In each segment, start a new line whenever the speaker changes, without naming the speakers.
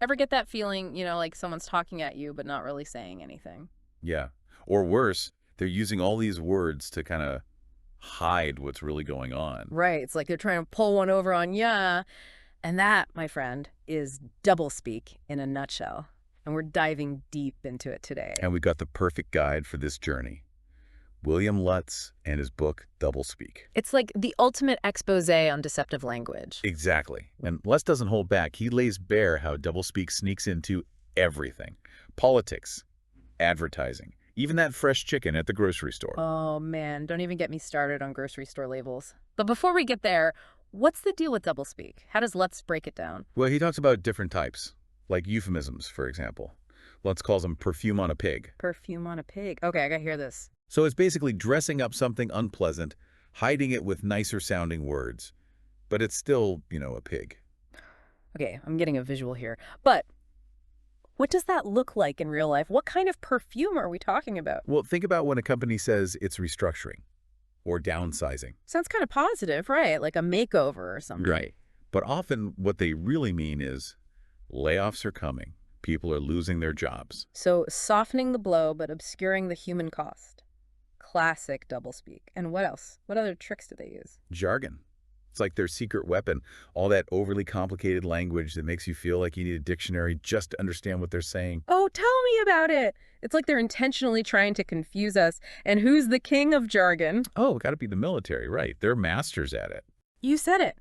Ever get that feeling, like someone's talking at you but not really saying anything?
Yeah. Or worse, they're using all these words to kind of hide what's really going on.
Right. It's like they're trying to pull one over on ya. And that, my friend, is doublespeak in a nutshell. And we're diving deep into it today.
And we got the perfect guide for this journey. William Lutz and his book, Doublespeak.
It's like the ultimate expose on deceptive language.
Exactly. And Lutz doesn't hold back. He lays bare how doublespeak sneaks into everything. Politics, advertising, even that fresh chicken at the grocery store.
Oh, man, don't even get me started on grocery store labels. But before we get there, what's the deal with doublespeak? How does Lutz break it down?
Well, he talks about different types, like euphemisms, for example. Lutz calls them perfume on a pig.
Perfume on a pig. Okay, I gotta hear this.
So it's basically dressing up something unpleasant, hiding it with nicer sounding words. But it's still, a pig.
Okay, I'm getting a visual here. But what does that look like in real life? What kind of perfume are we talking about?
Well, think about when a company says it's restructuring or downsizing.
Sounds kind of positive, right? Like a makeover or something.
Right. But often what they really mean is layoffs are coming. People are losing their jobs.
So softening the blow but obscuring the human cost. Classic doublespeak. And what else? What other tricks do they use?
Jargon. It's like their secret weapon, all that overly complicated language that makes you feel like you need a dictionary just to understand what they're saying.
Oh, tell me about it. It's like they're intentionally trying to confuse us. And who's the king of jargon?
Oh, got to be the military, right. They're masters at it.
You said it.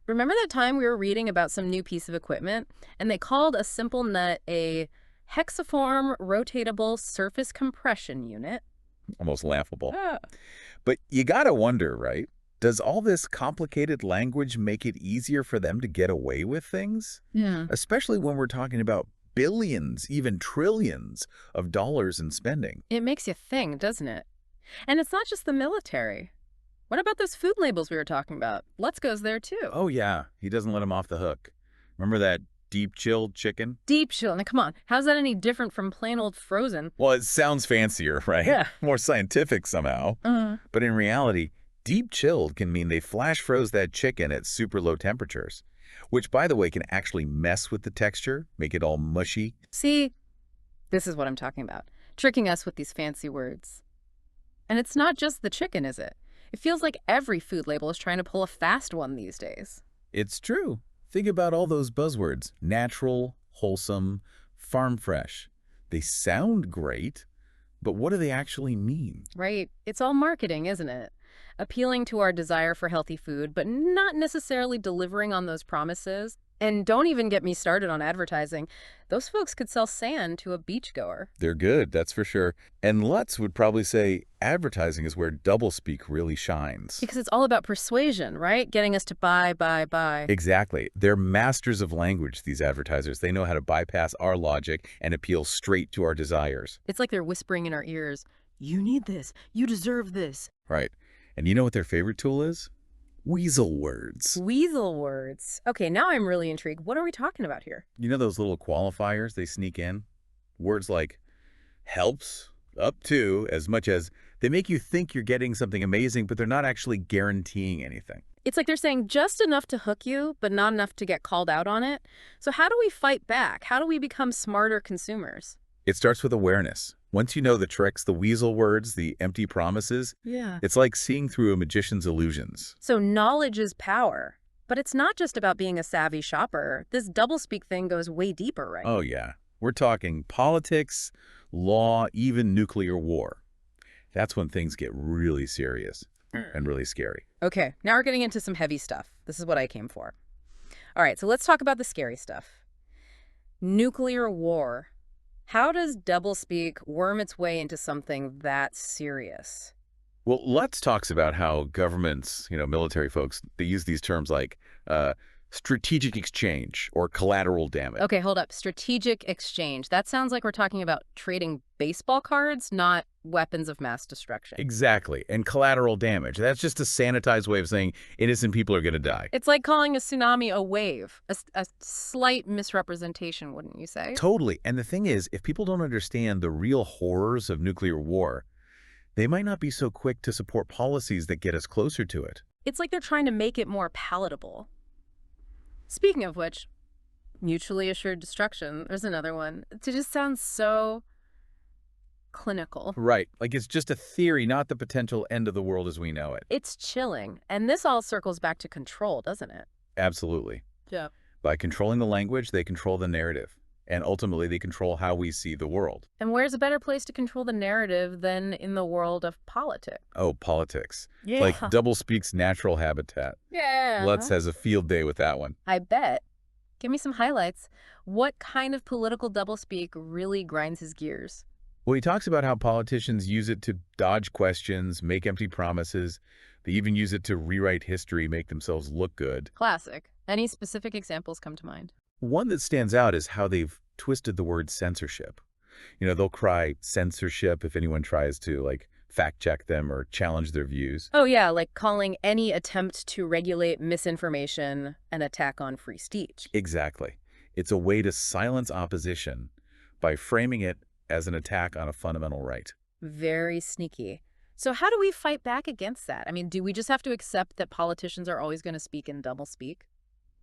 Remember that time we were reading about some new piece of equipment and they called a simple nut a hexaform rotatable surface compression unit?
Almost laughable.
Ah.
But you got to wonder, right? Does all this complicated language make it easier for them to get away with things?
Yeah.
Especially when we're talking about billions, even trillions of dollars in spending.
It makes you think, doesn't it? And it's not just the military. What about those food labels we were talking about? Lutz goes there too.
Oh, yeah. He doesn't let them off the hook. Remember that deep chilled chicken?
Deep chill. Now, come on. How's that any different from plain old frozen?
Well, it sounds fancier, right?
Yeah.
More scientific somehow. But in reality, deep chilled can mean they flash froze that chicken at super low temperatures, which, by the way, can actually mess with the texture, make it all mushy.
See, this is what I'm talking about. Tricking us with these fancy words. And it's not just the chicken, is it? It feels like every food label is trying to pull a fast one these days.
It's true. Think about all those buzzwords. Natural, wholesome, farm fresh. They sound great, but what do they actually mean?
Right. It's all marketing, isn't it? Appealing to our desire for healthy food, but not necessarily delivering on those promises. And don't even get me started on advertising. Those folks could sell sand to a beachgoer.
They're good, that's for sure. And Lutz would probably say advertising is where doublespeak really shines.
Because it's all about persuasion, right? Getting us to buy.
Exactly. They're masters of language, these advertisers. They know how to bypass our logic and appeal straight to our desires.
It's like they're whispering in our ears, you need this, you deserve this.
Right. And you know what their favorite tool is? Weasel words.
Weasel words. Okay, now I'm really intrigued. What are we talking about here?
You know those little qualifiers they sneak in? Words like helps, up to, as much as they make you think you're getting something amazing, but they're not actually guaranteeing anything.
It's like they're saying just enough to hook you, but not enough to get called out on it. So how do we fight back? How do we become smarter consumers?
It starts with awareness. Once you know the tricks, the weasel words, the empty promises,
Yeah.
it's like seeing through a magician's illusions.
So knowledge is power. But it's not just about being a savvy shopper. This doublespeak thing goes way deeper, right?
Oh, yeah. We're talking politics, law, even nuclear war. That's when things get really serious and really scary.
Okay, now we're getting into some heavy stuff. This is what I came for. All right, so let's talk about the scary stuff. Nuclear war. How does doublespeak worm its way into something that serious?
Well, Lutz talks about how governments, military folks, they use these terms like strategic exchange or collateral damage.
Okay, hold up. Strategic exchange. That sounds like we're talking about trading baseball cards, not weapons of mass destruction.
Exactly. And collateral damage. That's just a sanitized way of saying innocent people are going to die.
It's like calling a tsunami a wave. A slight misrepresentation, wouldn't you say?
Totally. And the thing is, if people don't understand the real horrors of nuclear war, they might not be so quick to support policies that get us closer to it.
It's like they're trying to make it more palatable. Speaking of which, Mutually assured destruction. There's another one. It just sounds so clinical.
Right. Like it's just a theory, not the potential end of the world as we know it.
It's chilling. And this all circles back to control, doesn't it?
Absolutely.
Yeah.
By controlling the language, they control the narrative. And ultimately, they control how we see the world.
And where's a better place to control the narrative than in the world of politics?
Oh, politics.
Yeah.
Like doublespeak's natural habitat.
Yeah.
Lutz has a field day with that one.
I bet. Give me some highlights. What kind of political doublespeak really grinds his gears?
Well, he talks about how politicians use it to dodge questions, make empty promises. They even use it to rewrite history, make themselves look good.
Classic. Any specific examples come to mind?
One that stands out is how they've twisted the word censorship. You know, they'll cry censorship if anyone tries to, like, fact-check them or challenge their views.
Oh, yeah, like calling any attempt to regulate misinformation an attack on free speech.
Exactly. It's a way to silence opposition by framing it as an attack on a fundamental right.
Very sneaky. So how do we fight back against that? I mean, do we just have to accept that politicians are always going to speak in doublespeak?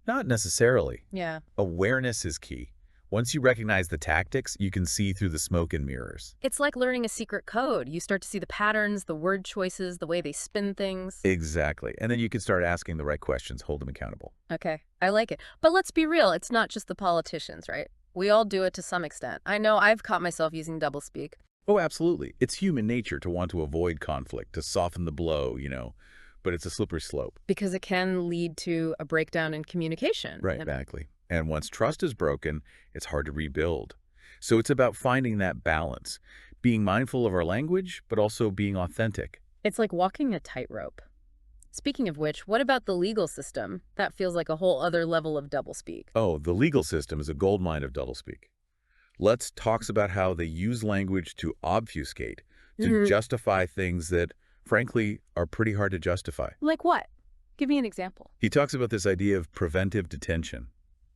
Not necessarily.
Yeah.
Awareness is key. Once you recognize the tactics, you can see through the smoke and mirrors.
It's like learning a secret code. You start to see the patterns, the word choices, the way they spin things.
Exactly. And then you can start asking the right questions, hold them accountable.
Okay, I like it. But let's be real, it's not just the politicians, right? We all do it to some extent. I know I've caught myself using doublespeak.
Oh, absolutely. It's human nature to want to avoid conflict, to soften the blow, but it's a slippery slope.
Because it can lead to a breakdown in communication.
Right, exactly. And once trust is broken, it's hard to rebuild. So it's about finding that balance, being mindful of our language, but also being authentic.
It's like walking a tightrope. Speaking of which, what about the legal system? That feels like a whole other level of doublespeak.
Oh, the legal system is a goldmine of doublespeak. Lutz talks about how they use language to obfuscate, to justify things that, frankly, are pretty hard to justify.
Like what? Give me an example.
He talks about this idea of preventive detention,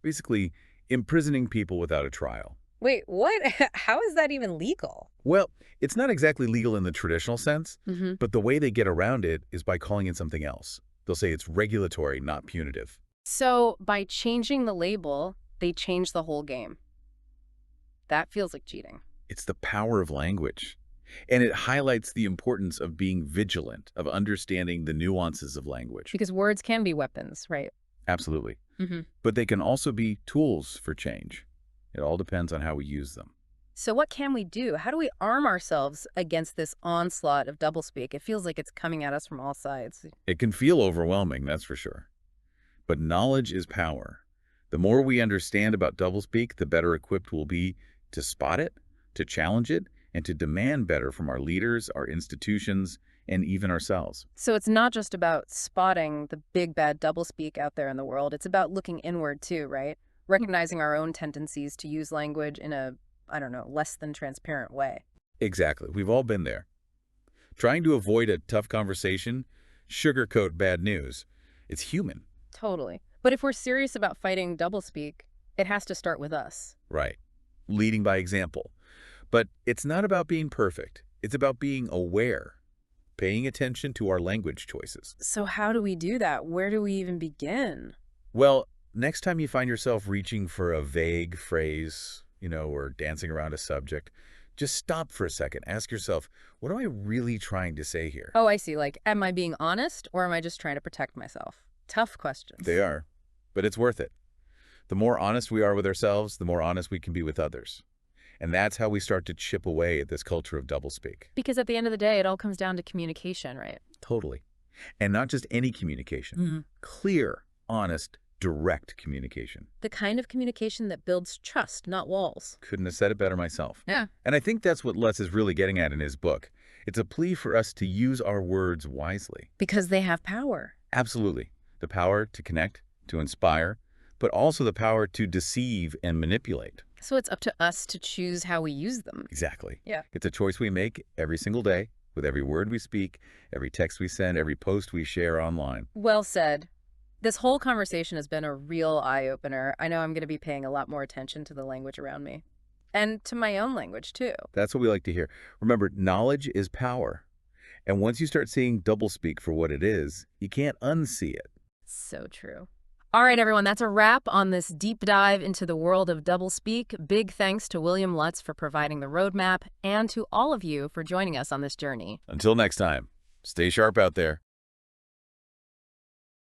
basically imprisoning people without a trial.
Wait, what? How is that even legal?
Well, it's not exactly legal in the traditional sense, but the way they get around it is by calling it something else. They'll say it's regulatory, not punitive.
So by changing the label, they change the whole game. That feels like cheating.
It's the power of language. And it highlights the importance of being vigilant, of understanding the nuances of language.
Because words can be weapons, right?
Absolutely. But they can also be tools for change. It all depends on how we use them.
So what can we do? How do we arm ourselves against this onslaught of doublespeak? It feels like it's coming at us from all sides.
It can feel overwhelming, that's for sure. But knowledge is power. The more we understand about doublespeak, the better equipped we'll be to spot it, to challenge it, and to demand better from our leaders, our institutions, and even ourselves.
So it's not just about spotting the big bad doublespeak out there in the world. It's about looking inward too, right? Recognizing our own tendencies to use language in a, less than transparent way.
Exactly. We've all been there. Trying to avoid a tough conversation, sugarcoat bad news. It's human.
Totally. But if we're serious about fighting doublespeak, it has to start with us.
Right. Leading by example. But it's not about being perfect. It's about being aware, paying attention to our language choices.
So how do we do that? Where do we even begin?
Well, next time you find yourself reaching for a vague phrase, or dancing around a subject, just stop for a second. Ask yourself, what am I really trying to say here?
Oh, I see. Like, am I being honest or am I just trying to protect myself? Tough questions.
They are, but it's worth it. The more honest we are with ourselves, the more honest we can be with others. And that's how we start to chip away at this culture of doublespeak.
Because at the end of the day, it all comes down to communication, right?
Totally. And not just any communication. Clear, honest, direct communication.
The kind of communication that builds trust, not walls.
Couldn't have said it better myself.
Yeah.
And I think that's what Lutz is really getting at in his book. It's a plea for us to use our words wisely.
Because they have power.
Absolutely. The power to connect, to inspire, but also the power to deceive and manipulate.
So it's up to us to choose how we use them.
Exactly.
Yeah.
It's a choice we make every single day, with every word we speak, every text we send, every post we share online.
Well said. This whole conversation has been a real eye-opener. I know I'm going to be paying a lot more attention to the language around me. And to my own language, too.
That's what we like to hear. Remember, knowledge is power. And once you start seeing doublespeak for what it is, you can't unsee it.
So true. All right, everyone, that's a wrap on this deep dive into the world of doublespeak. Big thanks to William Lutz for providing the roadmap and to all of you for joining us on this journey.
Until next time, stay sharp out there.